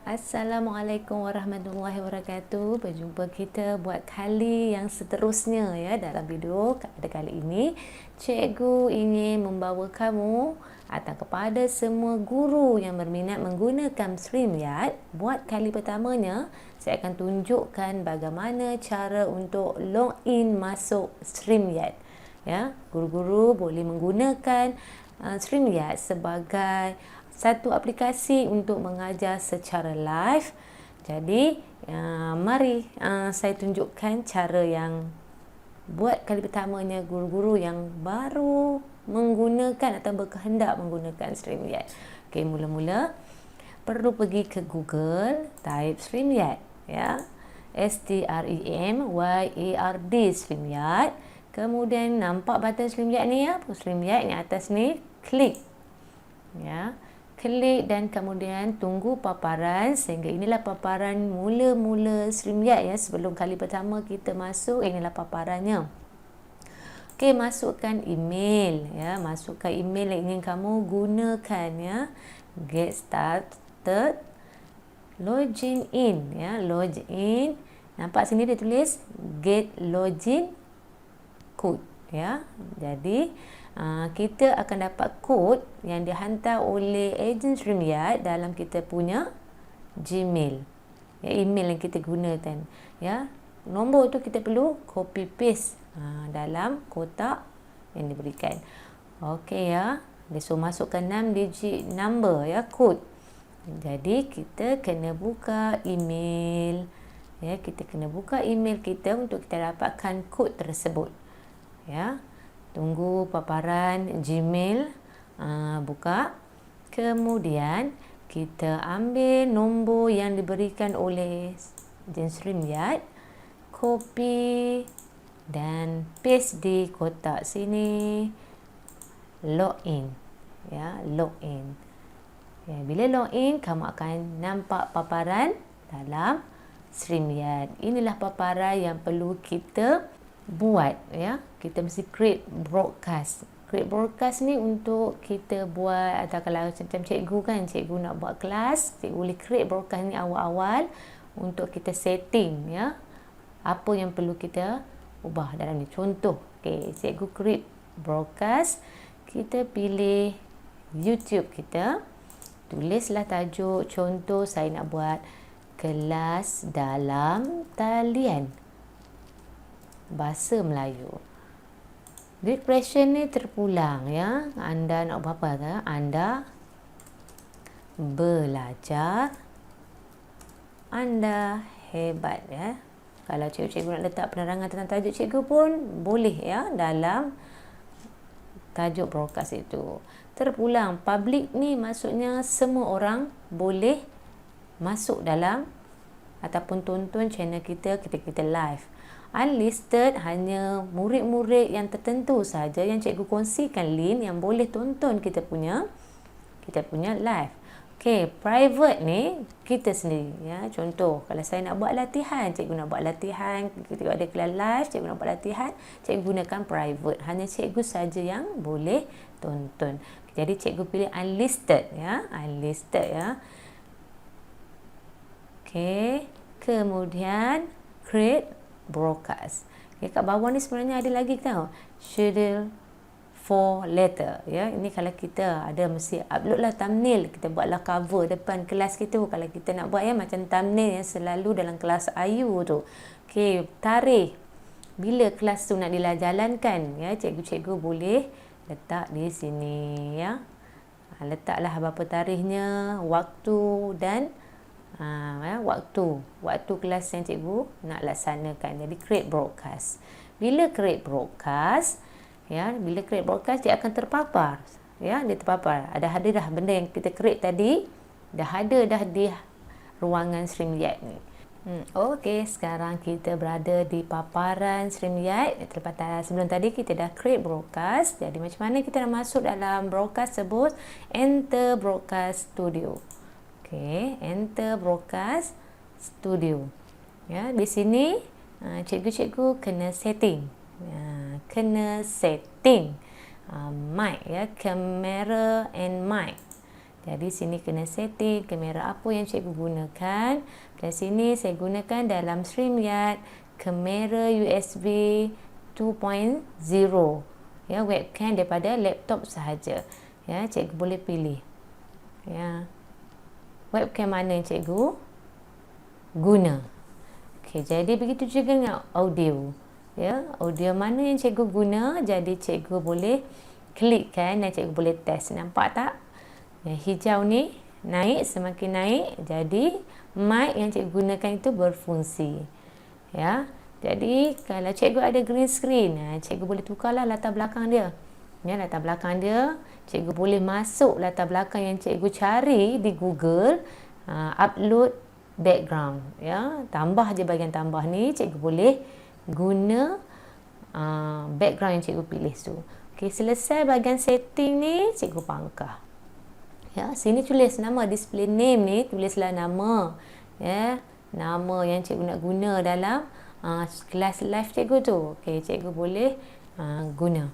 Assalamualaikum warahmatullahi wabarakatuh. Berjumpa kita buat kali yang seterusnya ya dalam video. Pada kali ini, cikgu ingin membawa kamu atau kepada semua guru yang berminat menggunakan StreamYard. Buat kali pertamanya, saya akan tunjukkan bagaimana cara untuk login masuk StreamYard. Ya, guru-guru boleh menggunakan StreamYard sebagai satu aplikasi untuk mengajar secara live. Jadi, mari saya tunjukkan cara yang buat kali pertamanya guru-guru yang baru menggunakan atau berkehendak menggunakan StreamYard. Okey, mula-mula perlu pergi ke Google, type StreamYard ya. StreamYard, StreamYard. Kemudian nampak button StreamYard ni ya, StreamYard ni atas ni, klik. Ya. Klik dan kemudian tunggu paparan sehingga inilah paparan mula-mula StreamYard ya. Sebelum kali pertama kita masuk, inilah paparannya. Okey, masukkan email ya, masukkan email yang ingin kamu gunakan ya. Get started, login in ya, login. Nampak sini dia tulis get login code ya. Jadi kita akan dapat kod yang dihantar oleh ejen StreamYard dalam kita punya Gmail ya, email yang kita gunakan ya. Nombor tu kita perlu copy paste dalam kotak yang diberikan. Okey ya, dia suruh masukkan 6 digit number ya, kod. Jadi kita kena buka email ya, kita kena buka email kita untuk kita dapatkan kod tersebut ya. Tunggu paparan Gmail buka. Kemudian kita ambil nombor yang diberikan oleh ejen StreamYard, copy dan paste di kotak sini. Login ya, login ya. Bila login, kamu akan nampak paparan dalam StreamYard. Inilah paparan yang perlu kita buat ya. Kita mesti create broadcast. Create broadcast ni untuk kita buat, atau kalau macam cikgu kan, cikgu nak buat kelas, cikgu boleh create broadcast ni awal-awal untuk kita setting ya, apa yang perlu kita ubah dalam ni. Contoh, okey, cikgu create broadcast, kita pilih YouTube kita, tulislah tajuk, contoh saya nak buat kelas dalam talian bahasa Melayu. Great question ni terpulang ya. Anda nak buat apa ke? Anda belajar, anda hebat ya. Kalau cikgu-cikgu nak letak penerangan tentang tajuk cikgu pun boleh ya dalam tajuk broadcast itu. Terpulang, public ni maksudnya semua orang boleh masuk dalam ataupun tonton channel kita ketika kita live. Unlisted hanya murid-murid yang tertentu saja yang cikgu kongsikan link yang boleh tonton kita punya live. Okey, private ni kita sendiri ya. Contoh, kalau saya nak buat latihan, cikgu nak buat latihan, kita ada kelas live, cikgu nak buat latihan, cikgu gunakan private. Hanya cikgu saja yang boleh tonton. Jadi cikgu pilih unlisted ya, unlisted ya. Okey, kemudian create broadcast. Okay, kat bawah ni sebenarnya ada lagi tau, schedule for later ya. Ini kalau kita ada mesti upload lah thumbnail, kita buatlah cover depan kelas kita kalau kita nak buat ya, macam thumbnail yang selalu dalam kelas IU tu. Okey, tarikh bila kelas tu nak dijalankan ya, cikgu-cikgu boleh letak di sini ya. Letaklah berapa tarikhnya, waktu dan waktu kelas yang cikgu nak laksanakan. Jadi create broadcast. Bila create broadcast ya, bila create broadcast dia akan terpapar ya, dia terpapar. Ada dah benda yang kita create tadi, dah di ruangan StreamYard ni. Okey, sekarang kita berada di paparan StreamYard. Sebelum tadi kita dah create broadcast. Jadi macam mana kita nak masuk dalam broadcast tersebut? Enter broadcast studio. Okey, enter broadcast studio. Ya, di sini cikgu-cikgu kena setting. Kena setting mic ya, camera and mic. Jadi sini kena setting kamera apa yang cikgu gunakan. Dan sini saya gunakan dalam StreamYard kamera USB 2.0. Ya, webcam daripada laptop sahaja. Ya, cikgu boleh pilih. Ya. Webcam mana yang cikgu guna. Okey, jadi begitu juga dengan audio. Ya, audio mana yang cikgu guna, jadi cikgu boleh klikkan dan cikgu boleh test. Nampak tak? Yang hijau ni naik, semakin naik, jadi mic yang cikgu gunakan itu berfungsi. Ya. Jadi kalau cikgu ada green screen, cikgu boleh tukarlah latar belakang dia. Ya, latar belakang dia, cikgu boleh masuk latar belakang yang cikgu cari di Google, upload background. Ya, tambah je bahagian tambah ni, cikgu boleh guna background yang cikgu pilih tu. Okey, selesai bahagian setting ni, cikgu pangkah. Ya, sini tulis nama, display name ni tulislah nama. Ya, nama yang cikgu nak guna dalam kelas live cikgu tu. Okey, cikgu boleh guna.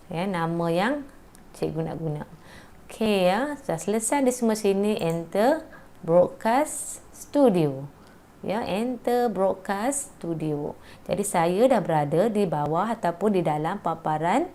Ya, nama yang cikgu nak guna. Okey, ya, dah selesai di semua sini, enter broadcast studio. Ya, enter broadcast studio. Jadi saya dah berada di bawah ataupun di dalam paparan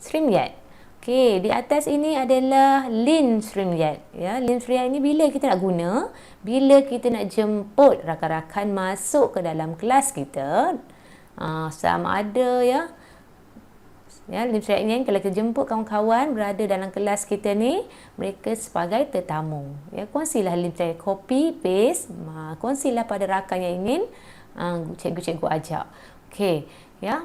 StreamYard. Okey, di atas ini adalah link StreamYard. Ya, link StreamYard ini bila kita nak guna, bila kita nak jemput rakan-rakan masuk ke dalam kelas kita, sama ada ya, link StreamYard ini kalau kita jemput kawan-kawan berada dalam kelas kita ni, mereka sebagai tetamu. Ya, kongsilah link StreamYard, copy paste, kongsilah pada rakan yang ingin cikgu-cikgu ajak. Okey, ya.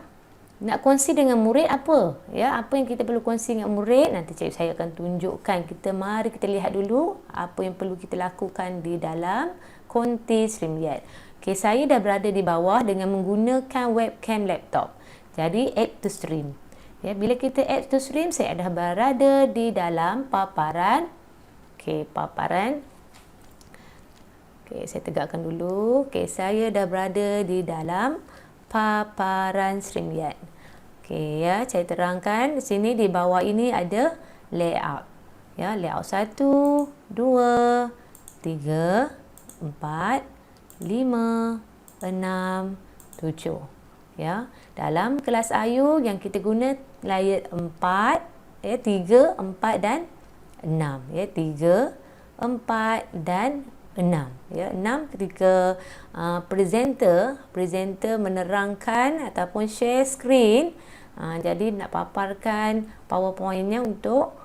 Nak kongsi dengan murid apa? Ya, apa yang kita perlu kongsi dengan murid? Nanti cikgu saya akan tunjukkan. Mari kita lihat dulu apa yang perlu kita lakukan di dalam konti StreamYard. Okey, saya dah berada di bawah dengan menggunakan webcam laptop. Jadi add to stream. Ya, bila kita add to stream, saya dah berada di dalam paparan. Okey, paparan. Okey, saya tegakkan dulu. Okey, saya dah berada di dalam paparan StreamYard. Okey, ya, saya terangkan di sini di bawah ini ada layout. Ya, layout 1, 2, 3, 4, 5, 6, 7. Ya, dalam kelas Ayu yang kita guna layout 4, ya, 3, 4 dan 6. Ya, 3, 4 dan 6. Ya, 6 ketika presenter menerangkan ataupun share screen, jadi nak paparkan PowerPoint-nya untuk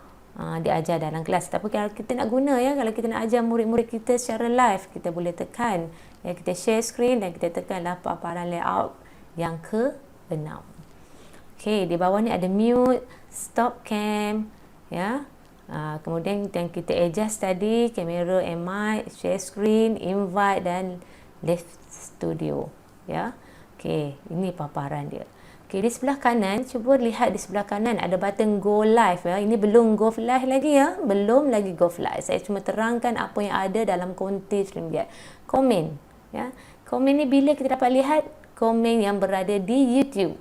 diajar dalam kelas. Tapi kalau kita nak guna, ya, kalau kita nak ajar murid-murid kita secara live, kita boleh tekan, ya, kita share screen dan kita tekanlah paparan layout yang ke-6. Okey, di bawah ni ada mute, stop cam, ya. Kemudian yang kita adjust tadi, kamera and mic, share screen, invite dan live studio. Ya. Okey, ini paparan dia. Okey, di sebelah kanan, cuba lihat di sebelah kanan ada button go live, ya. Ini belum go live lagi, ya. Belum lagi go live. Saya cuma terangkan apa yang ada dalam konti StreamYard. Komen, ya. Komen ni bila kita dapat lihat komen yang berada di YouTube.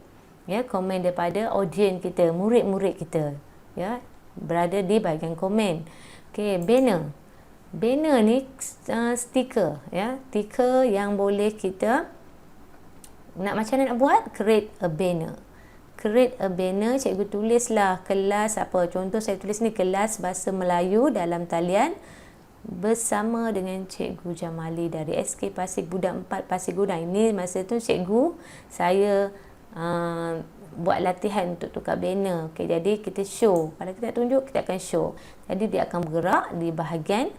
Ya, komen daripada audiens kita, murid-murid kita. Ya, berada di bahagian komen. Okey, banner. Banner ni stiker, ya. Stiker yang boleh kita macam mana nak buat? Create a banner. Create a banner, cikgu tulislah kelas apa. Contoh saya tulis ni kelas Bahasa Melayu dalam talian bersama dengan Cikgu Jamali dari SK Pasir Gudang 4 Pasir Gudang. Ini masa tu cikgu saya buat latihan untuk tukar banner. Okey, jadi kita show. Kalau kita nak tunjuk, kita akan show. Jadi dia akan bergerak di bahagian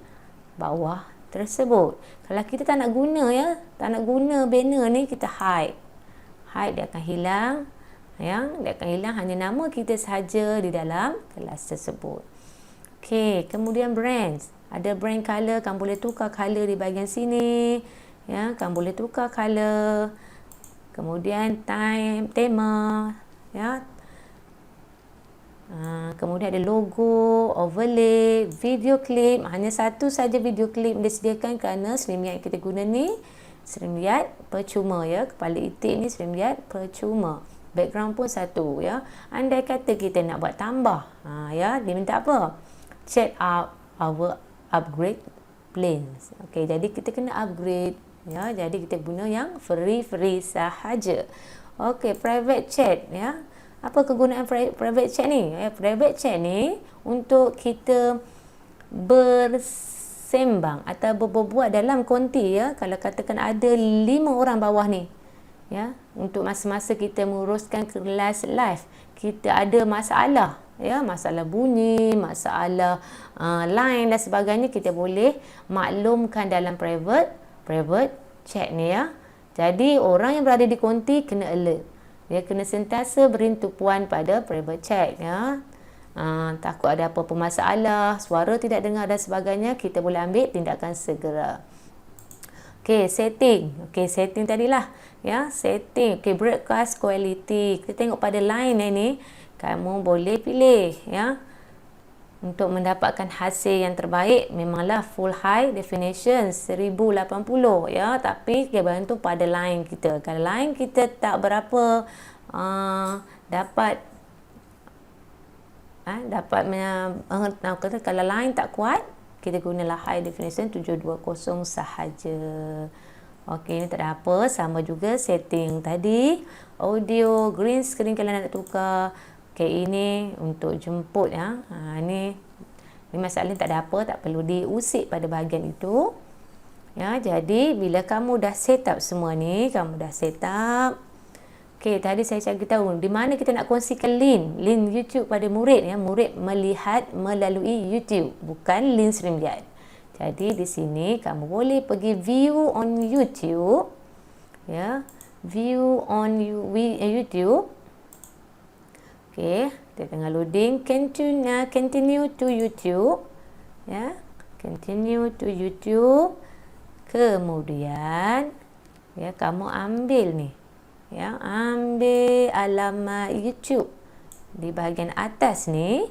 bawah tersebut. Kalau kita tak nak guna, ya, tak nak guna banner ni, kita hide. Hide, dia akan hilang. Ya, dia akan hilang hanya nama kita sahaja di dalam kelas tersebut. Okey, kemudian brands. Ada brand color, kamu boleh tukar color di bahagian sini. Ya, kamu boleh tukar color. Kemudian tema, ya. Kemudian ada logo, overlay, video clip. Hanya satu saja video clip disediakan kerana StreamYard kita guna ni StreamYard percuma, ya. Kepala itik ni StreamYard percuma. Background pun satu, ya. Andai kata kita nak buat tambah, ya, dia minta apa? Chat out. our upgrade plans. Okey, jadi kita kena upgrade ya. Jadi kita guna yang free sahaja. Okey, private chat ya. Apa kegunaan private chat ni? Private chat ni untuk kita bersembang atau berbuat dalam konti ya. Kalau katakan ada 5 orang bawah ni ya, untuk masa-masa kita menguruskan kelas live, kita ada masalah ya, masalah bunyi, masalah line dan sebagainya, kita boleh maklumkan dalam private chat ni ya. Jadi orang yang berada di konti kena alert, dia kena sentiasa beri tumpuan pada private chat ya. Takut ada apa-apa masalah, suara tidak dengar dan sebagainya, kita boleh ambil tindakan segera. Okey, setting. Okey, setting tadilah ya, setting. Okey, broadcast quality. Kita tengok pada line ni, kamu boleh pilih ya. Untuk mendapatkan hasil yang terbaik memanglah full high definition 1080 ya, tapi dia bantu pada line kita. Kalau line kita tak berapa dapat kalau line tak kuat, kita gunalah high definition 720 sahaja. Okey, ini tak ada apa, sama juga setting tadi. Audio, green screen kalau nak tukar. Okey, ini untuk jemput ya. Ini masalah tak ada apa, tak perlu diusik pada bahagian itu. Ya, jadi bila kamu dah set up semua ni, kamu dah set up. Okey, tadi saya cakap tahu di mana kita nak kongsikan link YouTube pada murid ya. Murid melihat melalui YouTube, bukan link StreamYard. Jadi di sini kamu boleh pergi view on YouTube ya. View on YouTube. Okey, dia tengah loading. Continue to YouTube ya. Continue to YouTube. Kemudian ya, kamu ambil ni ya, ambil alamat YouTube di bahagian atas ni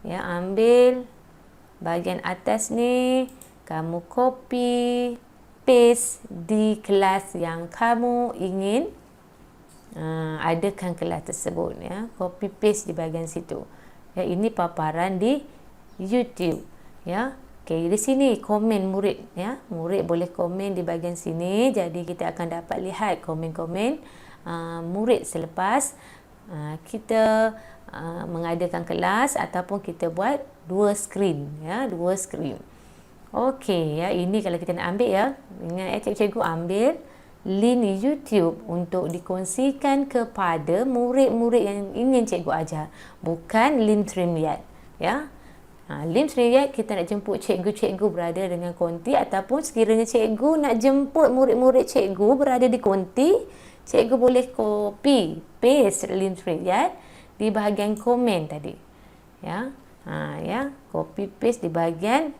ya, ambil bahagian atas ni, kamu copy paste di kelas yang kamu ingin adakan kelas tersebut ya. Copy paste di bahagian situ ya. Ini paparan di YouTube ya. Okey, di sini komen murid ya. Murid boleh komen di bahagian sini. Jadi kita akan dapat lihat komen-komen murid selepas kita mengadakan kelas ataupun kita buat dua skrin ya, dua skrin. Okey ya, ini kalau kita nak ambil ya. Ingat cikgu ambil link YouTube untuk dikongsikan kepada murid-murid yang ingin cikgu ajar, bukan link StreamYard ya. Link StreamYard kita nak jemput cikgu-cikgu berada dengan konti, ataupun sekiranya cikgu nak jemput murid-murid cikgu berada di konti, cikgu boleh copy paste link StreamYard di bahagian komen tadi ya. Ya, copy paste di bahagian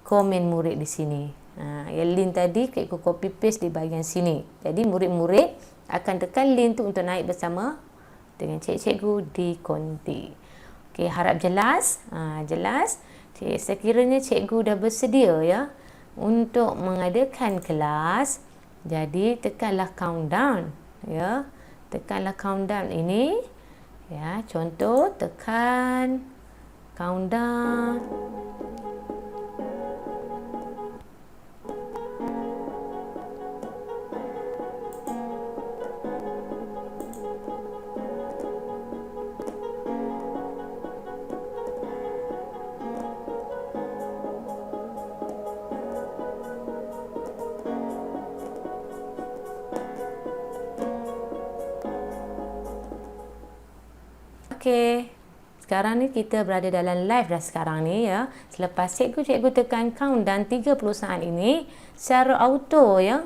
komen murid di sini. Yang link tadi cikgu copy paste di bahagian sini. Jadi murid-murid akan tekan link tu untuk naik bersama dengan cikgu di konti. Okey, harap jelas. Jelas. Sekiranya cikgu dah bersedia ya untuk mengadakan kelas, jadi tekanlah countdown ya. Tekanlah countdown ini ya. Contoh, tekan countdown. Okey, sekarang ni kita berada dalam live dah sekarang ni ya. Selepas cikgu tekan countdown 30 saat ini, secara auto ya,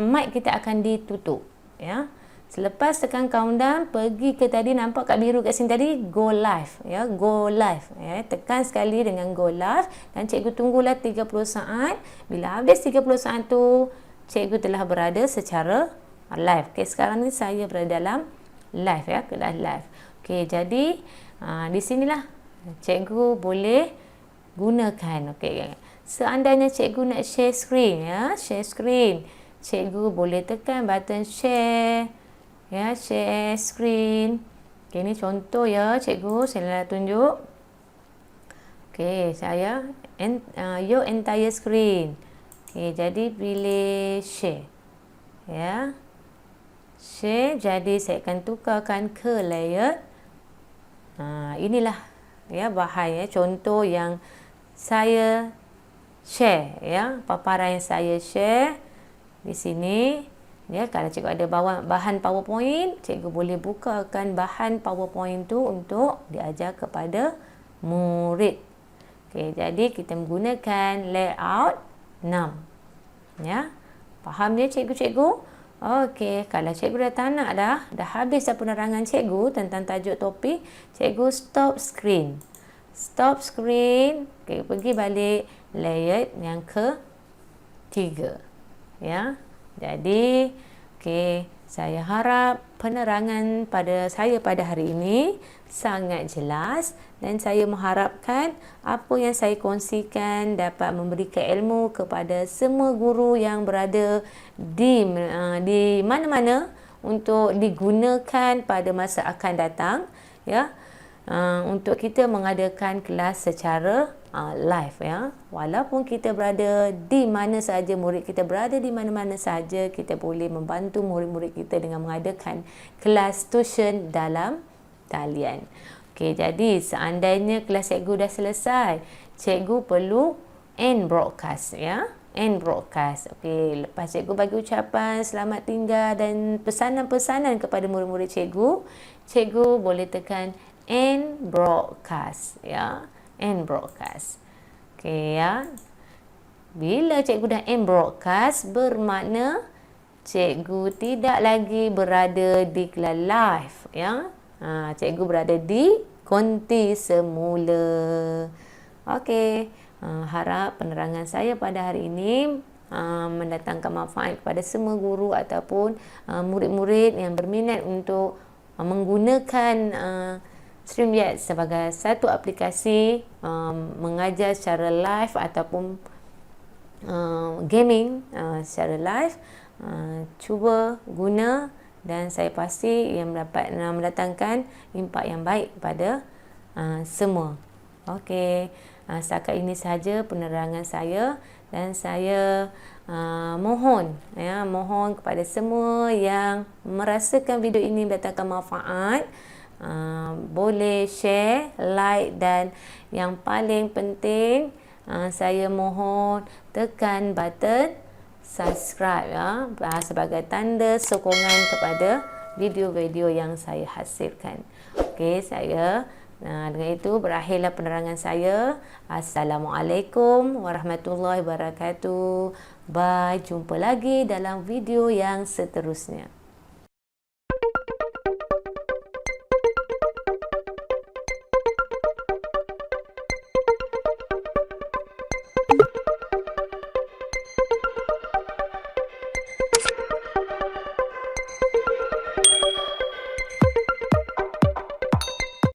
mic kita akan ditutup ya. Selepas tekan countdown, pergi ke tadi, nampak kat biru kat sini tadi, go live ya, go live ya. Tekan sekali dengan go live dan cikgu tunggulah 30 saat. Bila habis 30 saat tu, cikgu telah berada secara live. Okey, sekarang ni saya berada dalam live ya, kelas live. Okey, jadi di sinilah cikgu boleh gunakan. Okey, seandainya cikgu nak share screen ya, share screen, cikgu boleh tekan button share ya, share screen. Okey, ini contoh ya cikgu, saya nak tunjuk. Okey, saya your entire screen. Okey, jadi pilih share. Ya. Share, jadi saya akan tukarkan ke layer. Inilah ya bahan ya, contoh yang saya share ya, paparan yang saya share di sini. Ya, kalau cikgu ada bahan PowerPoint, cikgu boleh bukakan bahan PowerPoint tu untuk diajar kepada murid. Okey, jadi kita menggunakan layout 6. Ya. Faham dia cikgu-cikgu? Okey, kalau cikgu dah tak nak dah habis dah penerangan cikgu tentang tajuk topik, cikgu stop screen. Stop screen. Okey, pergi balik layout yang ke-3. Ya. Jadi, okey, saya harap penerangan pada saya pada hari ini sangat jelas dan saya mengharapkan apa yang saya kongsikan dapat memberikan ilmu kepada semua guru yang berada di mana-mana untuk digunakan pada masa akan datang, ya. Untuk kita mengadakan kelas secara live, ya. Walaupun kita berada di mana sahaja, murid kita berada di mana-mana sahaja, kita boleh membantu murid-murid kita dengan mengadakan kelas tuition dalam talian. Okey, jadi seandainya kelas cikgu dah selesai, cikgu perlu end broadcast, ya. End broadcast. Okey, lepas cikgu bagi ucapan selamat tinggal dan pesanan-pesanan kepada murid-murid cikgu, cikgu boleh tekan end broadcast, ya. End broadcast. Okey, ya. Bila cikgu dah end broadcast, bermakna cikgu tidak lagi berada di kelas live, ya. Cikgu berada di konti semula. Okey, harap penerangan saya pada hari ini mendatangkan manfaat kepada semua guru ataupun murid-murid yang berminat untuk menggunakan StreamYard sebagai satu aplikasi mengajar secara live ataupun gaming secara live. Cuba guna dan saya pasti yang dapat mendatangkan impak yang baik kepada semua. Okey, setakat ini sahaja penerangan saya dan saya mohon kepada semua yang merasakan video ini mendatangkan manfaat, boleh share, like dan yang paling penting saya mohon tekan button subscribe, ya, sebagai tanda sokongan kepada video-video yang saya hasilkan. Okey, saya dengan itu berakhirlah penerangan saya. Assalamualaikum warahmatullahi wabarakatuh. Bye, jumpa lagi dalam video yang seterusnya.